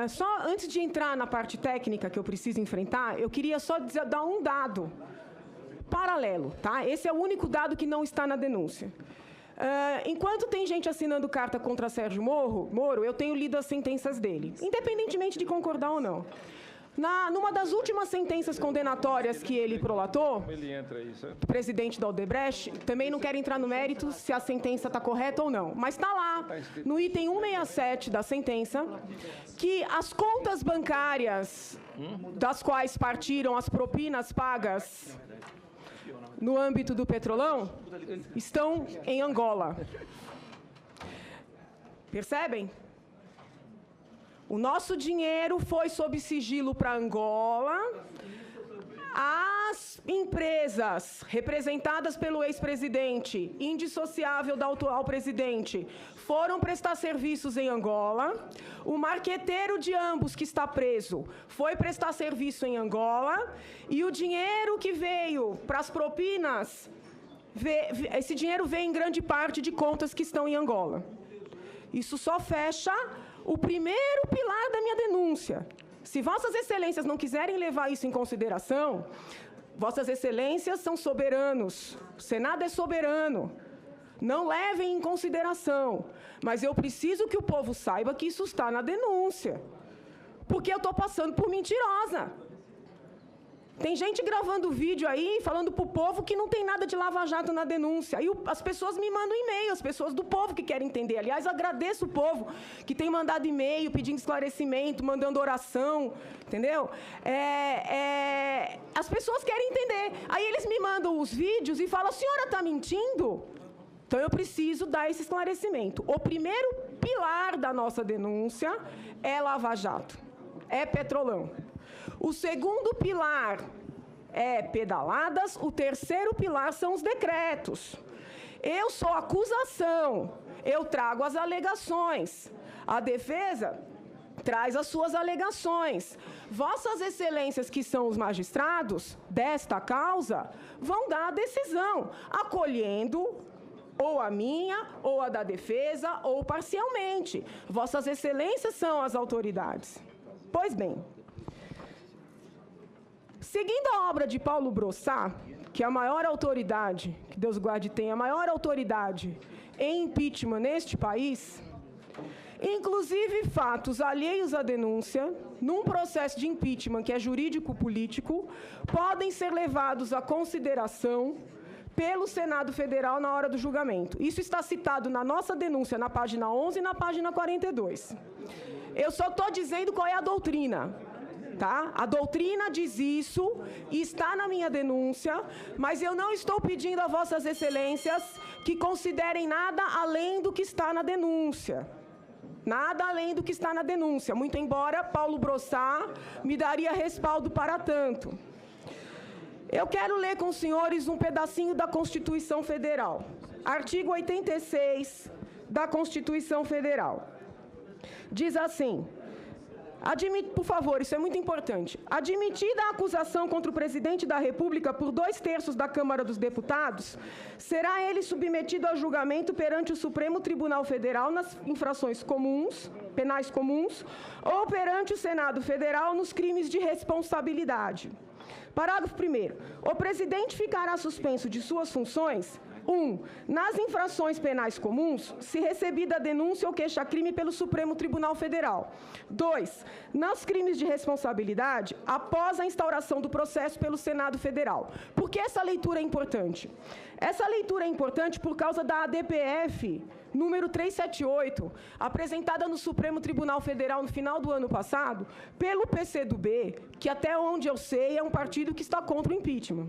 Só antes de entrar na parte técnica que eu preciso enfrentar, eu queria só dar um dado paralelo, tá? Esse é o único dado que não está na denúncia. Enquanto tem gente assinando carta contra Sérgio Moro, eu tenho lido as sentenças dele, independentemente de concordar ou não. Numa das últimas sentenças condenatórias que ele prolatou, presidente da Odebrecht, também não quero entrar no mérito se a sentença está correta ou não, mas está lá, no item 167 da sentença, que as contas bancárias das quais partiram as propinas pagas no âmbito do Petrolão estão em Angola. Percebem? O nosso dinheiro foi sob sigilo para Angola. As empresas representadas pelo ex-presidente, indissociável da atual presidente, foram prestar serviços em Angola. O marqueteiro de ambos, que está preso, foi prestar serviço em Angola. E o dinheiro que veio para as propinas, esse dinheiro veio em grande parte de contas que estão em Angola. Isso só fecha o primeiro pilar da minha denúncia. Se Vossas Excelências não quiserem levar isso em consideração, Vossas Excelências são soberanos, o Senado é soberano, não levem em consideração. Mas eu preciso que o povo saiba que isso está na denúncia, porque eu estou passando por mentirosa. Tem gente gravando vídeo aí, falando para o povo que não tem nada de lava-jato na denúncia. Aí as pessoas me mandam e-mail, as pessoas do povo que querem entender. Aliás, agradeço o povo que tem mandado e-mail, pedindo esclarecimento, mandando oração, entendeu? As pessoas querem entender. Aí eles me mandam os vídeos e falam, a senhora está mentindo? Então eu preciso dar esse esclarecimento. O primeiro pilar da nossa denúncia é lava-jato, é Petrolão. O segundo pilar é pedaladas, o terceiro pilar são os decretos. Eu sou acusação, eu trago as alegações. A defesa traz as suas alegações. Vossas Excelências, que são os magistrados desta causa, vão dar a decisão, acolhendo ou a minha, ou a da defesa, ou parcialmente. Vossas Excelências são as autoridades. Pois bem, seguindo a obra de Paulo Brossat, que é a maior autoridade, que Deus guarde tem, a maior autoridade em impeachment neste país, inclusive fatos alheios à denúncia, num processo de impeachment que é jurídico-político, podem ser levados à consideração pelo Senado Federal na hora do julgamento. Isso está citado na nossa denúncia, na página 11 e na página 42. Eu só estou dizendo qual é a doutrina. Tá? A doutrina diz isso, está na minha denúncia, mas eu não estou pedindo a Vossas Excelências que considerem nada além do que está na denúncia. Nada além do que está na denúncia, muito embora Paulo Brossat me daria respaldo para tanto. Eu quero ler com os senhores um pedacinho da Constituição Federal. Artigo 86 da Constituição Federal. Diz assim... por favor, isso é muito importante. Admitida a acusação contra o presidente da República por 2/3 da Câmara dos Deputados, será ele submetido a julgamento perante o Supremo Tribunal Federal nas infrações comuns, penais comuns, ou perante o Senado Federal nos crimes de responsabilidade. Parágrafo 1º. O presidente ficará suspenso de suas funções... 1. Nas infrações penais comuns, se recebida a denúncia ou queixa-crime pelo Supremo Tribunal Federal. 2. Nos crimes de responsabilidade, após a instauração do processo pelo Senado Federal. Por que essa leitura é importante? Essa leitura é importante por causa da ADPF número 378, apresentada no Supremo Tribunal Federal no final do ano passado, pelo PCdoB, que até onde eu sei é um partido que está contra o impeachment.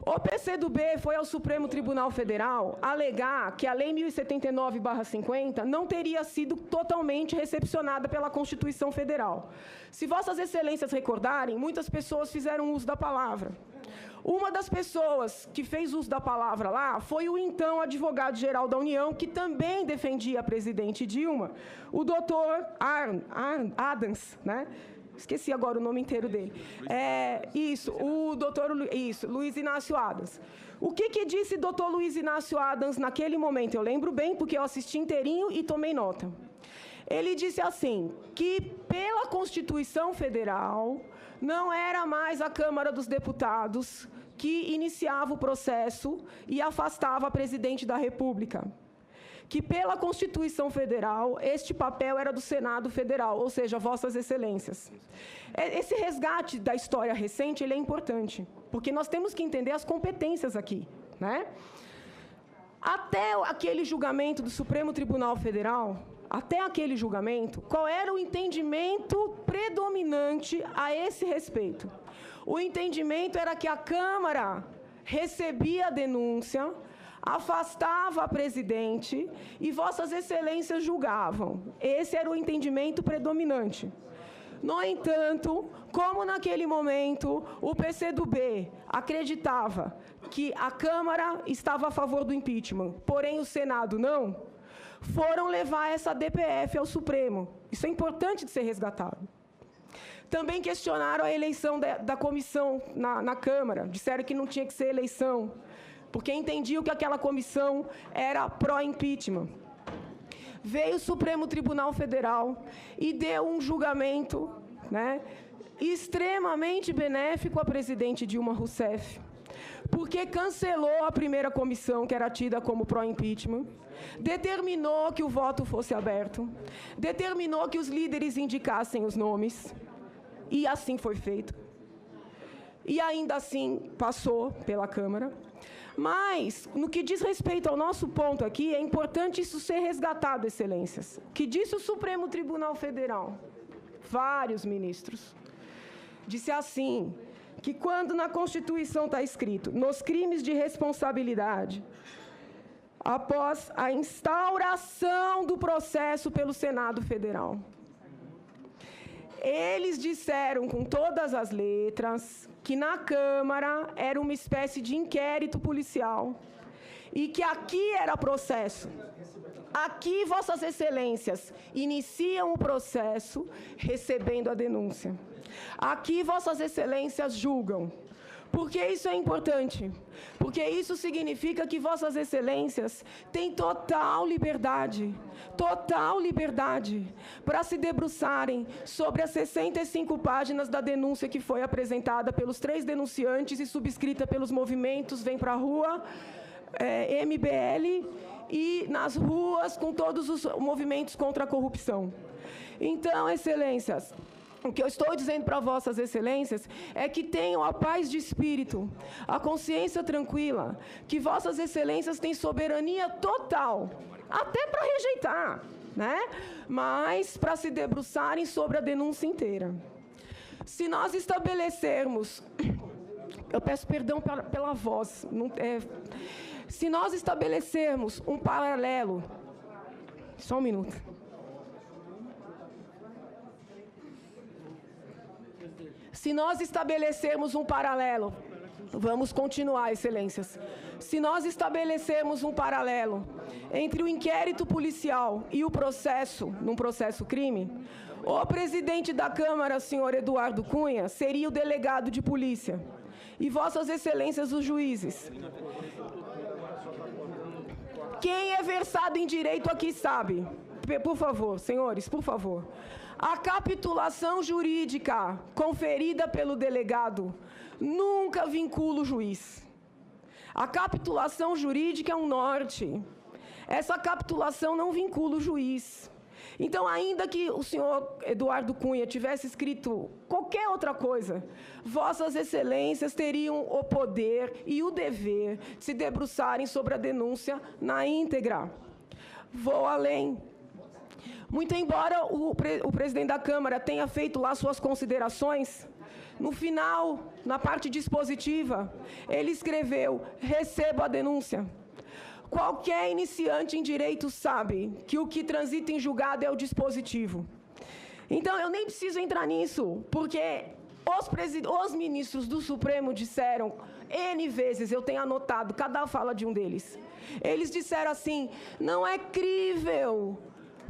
O PCdoB foi ao Supremo Tribunal Federal alegar que a Lei 1079/50 não teria sido totalmente recepcionada pela Constituição Federal. Se Vossas Excelências recordarem, muitas pessoas fizeram uso da palavra. Uma das pessoas que fez uso da palavra lá foi o então advogado-geral da União, que também defendia a presidente Dilma, o doutor Adams, né? Esqueci agora o nome inteiro dele. Luiz Inácio Adams. O que disse doutor Luiz Inácio Adams naquele momento? Eu lembro bem, porque eu assisti inteirinho e tomei nota. Ele disse assim, que pela Constituição Federal, não era mais a Câmara dos Deputados que iniciava o processo e afastava a presidente da República. Que pela Constituição Federal, este papel era do Senado Federal, ou seja, Vossas Excelências. Esse resgate da história recente, ele é importante, porque nós temos que entender as competências aqui, né? Até aquele julgamento do Supremo Tribunal Federal, até aquele julgamento, qual era o entendimento predominante a esse respeito? O entendimento era que a Câmara recebia a denúncia, afastava a presidente e Vossas Excelências julgavam. Esse era o entendimento predominante. No entanto, como naquele momento o PCdoB acreditava que a Câmara estava a favor do impeachment, porém o Senado não, foram levar essa DPF ao Supremo. Isso é importante de ser resgatado. Também questionaram a eleição da comissão na Câmara, disseram que não tinha que ser eleição, porque entendiam que aquela comissão era pró-impeachment. Veio o Supremo Tribunal Federal e deu um julgamento, né, extremamente benéfico à presidente Dilma Rousseff, porque cancelou a primeira comissão, que era tida como pró-impeachment, determinou que o voto fosse aberto, determinou que os líderes indicassem os nomes, e assim foi feito. E ainda assim passou pela Câmara. Mas, no que diz respeito ao nosso ponto aqui, é importante isso ser resgatado, Excelências. Que disse o Supremo Tribunal Federal, vários ministros, disse assim, que quando na Constituição está escrito, nos crimes de responsabilidade, após a instauração do processo pelo Senado Federal, eles disseram com todas as letras que na Câmara era uma espécie de inquérito policial e que aqui era processo. Aqui, Vossas Excelências iniciam o processo recebendo a denúncia. Aqui, Vossas Excelências julgam. Por que isso é importante? Porque isso significa que Vossas Excelências têm total liberdade para se debruçarem sobre as 65 páginas da denúncia que foi apresentada pelos 3 denunciantes e subscrita pelos movimentos Vem Pra Rua, MBL e nas ruas com todos os movimentos contra a corrupção. Então, Excelências, o que eu estou dizendo para Vossas Excelências é que tenham a paz de espírito, a consciência tranquila, que Vossas Excelências têm soberania total, até para rejeitar, né? Mas para se debruçarem sobre a denúncia inteira. Se nós estabelecermos, eu peço perdão pela voz, se nós estabelecermos um paralelo, só um minuto. Se nós estabelecermos um paralelo, vamos continuar, Excelências. Se nós estabelecermos um paralelo entre o inquérito policial e o processo, num processo crime, o presidente da Câmara, senhor Eduardo Cunha, seria o delegado de polícia. E Vossas Excelências, os juízes. Quem é versado em direito aqui sabe. Por favor, senhores, por favor. A capitulação jurídica conferida pelo delegado nunca vincula o juiz. A capitulação jurídica é um norte. Essa capitulação não vincula o juiz. Então, ainda que o senhor Eduardo Cunha tivesse escrito qualquer outra coisa, Vossas Excelências teriam o poder e o dever de se debruçarem sobre a denúncia na íntegra. Vou além. Muito embora o presidente da Câmara tenha feito lá suas considerações, no final, na parte dispositiva, ele escreveu: recebo a denúncia. Qualquer iniciante em direito sabe que o que transita em julgado é o dispositivo. Então, eu nem preciso entrar nisso, porque os ministros do Supremo disseram N vezes, eu tenho anotado cada fala de um deles. Eles disseram assim: não é crível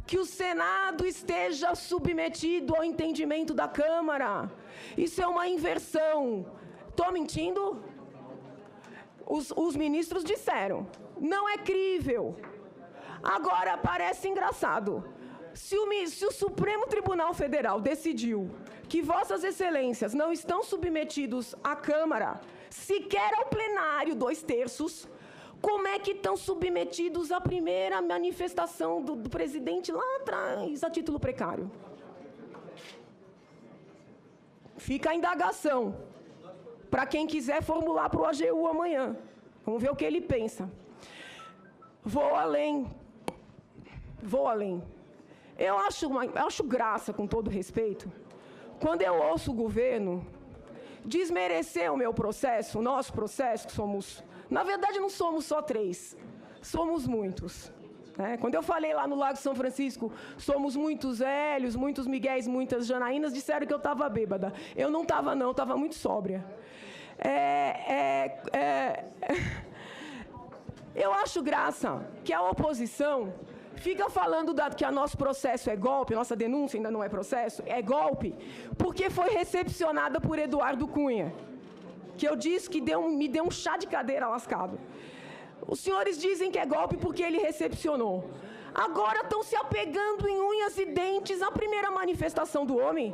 que o Senado esteja submetido ao entendimento da Câmara. Isso é uma inversão. Estou mentindo? Os ministros disseram. Não é crível. Agora, parece engraçado. Se o Supremo Tribunal Federal decidiu que Vossas Excelências não estão submetidos à Câmara, sequer ao plenário, 2/3, como é que estão submetidos à primeira manifestação do presidente lá atrás, a título precário? Fica a indagação para quem quiser formular para o AGU amanhã. Vamos ver o que ele pensa. Vou além. Eu acho graça, com todo respeito, quando eu ouço o governo desmerecer o meu processo, o nosso processo, que somos... Na verdade, não somos só 3, somos muitos. Né? Quando eu falei lá no Lago São Francisco, somos muitos Hélios, muitos Miguéis, muitas Janaínas, disseram que eu estava bêbada. Eu não estava, não, estava muito sóbria. Eu acho graça que a oposição fica falando que o nosso processo é golpe, nossa denúncia ainda não é processo, é golpe, porque foi recepcionada por Eduardo Cunha, que eu disse que me deu um chá de cadeira lascado. Os senhores dizem que é golpe porque ele recepcionou. Agora estão se apegando em unhas e dentes à primeira manifestação do homem.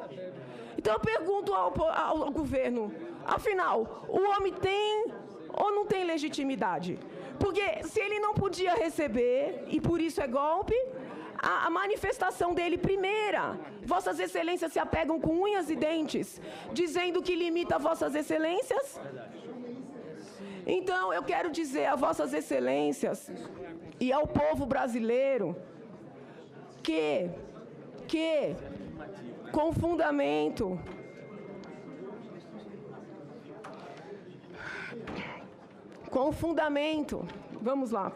Então eu pergunto ao governo, afinal, o homem tem ou não tem legitimidade? Porque se ele não podia receber, e por isso é golpe, a manifestação dele primeira, Vossas Excelências se apegam com unhas e dentes, dizendo que limita Vossas Excelências? Então, eu quero dizer a Vossas Excelências e ao povo brasileiro que com fundamento, vamos lá,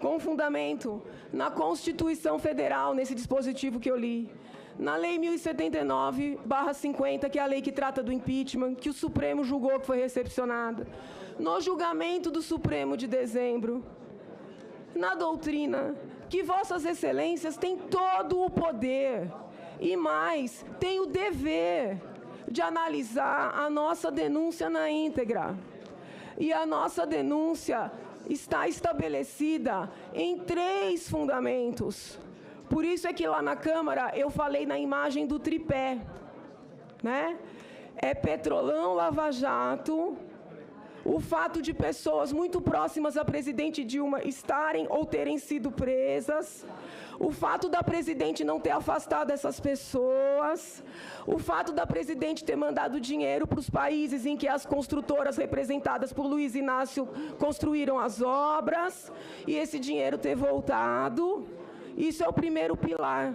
com fundamento na Constituição Federal, nesse dispositivo que eu li, na Lei 1079/50, que é a lei que trata do impeachment, que o Supremo julgou que foi recepcionada, no julgamento do Supremo de dezembro, na doutrina, que Vossas Excelências têm todo o poder e mais, têm o dever de analisar a nossa denúncia na íntegra. E a nossa denúncia está estabelecida em 3 fundamentos. Por isso é que lá na Câmara eu falei na imagem do tripé, né? É Petrolão, Lava Jato, o fato de pessoas muito próximas à presidente Dilma estarem ou terem sido presas, o fato da presidente não ter afastado essas pessoas, o fato da presidente ter mandado dinheiro para os países em que as construtoras representadas por Luiz Inácio construíram as obras, e esse dinheiro ter voltado. Isso é o primeiro pilar.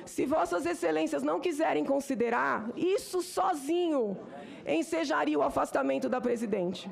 Se Vossas Excelências não quiserem considerar, isso sozinho ensejaria o afastamento da presidente.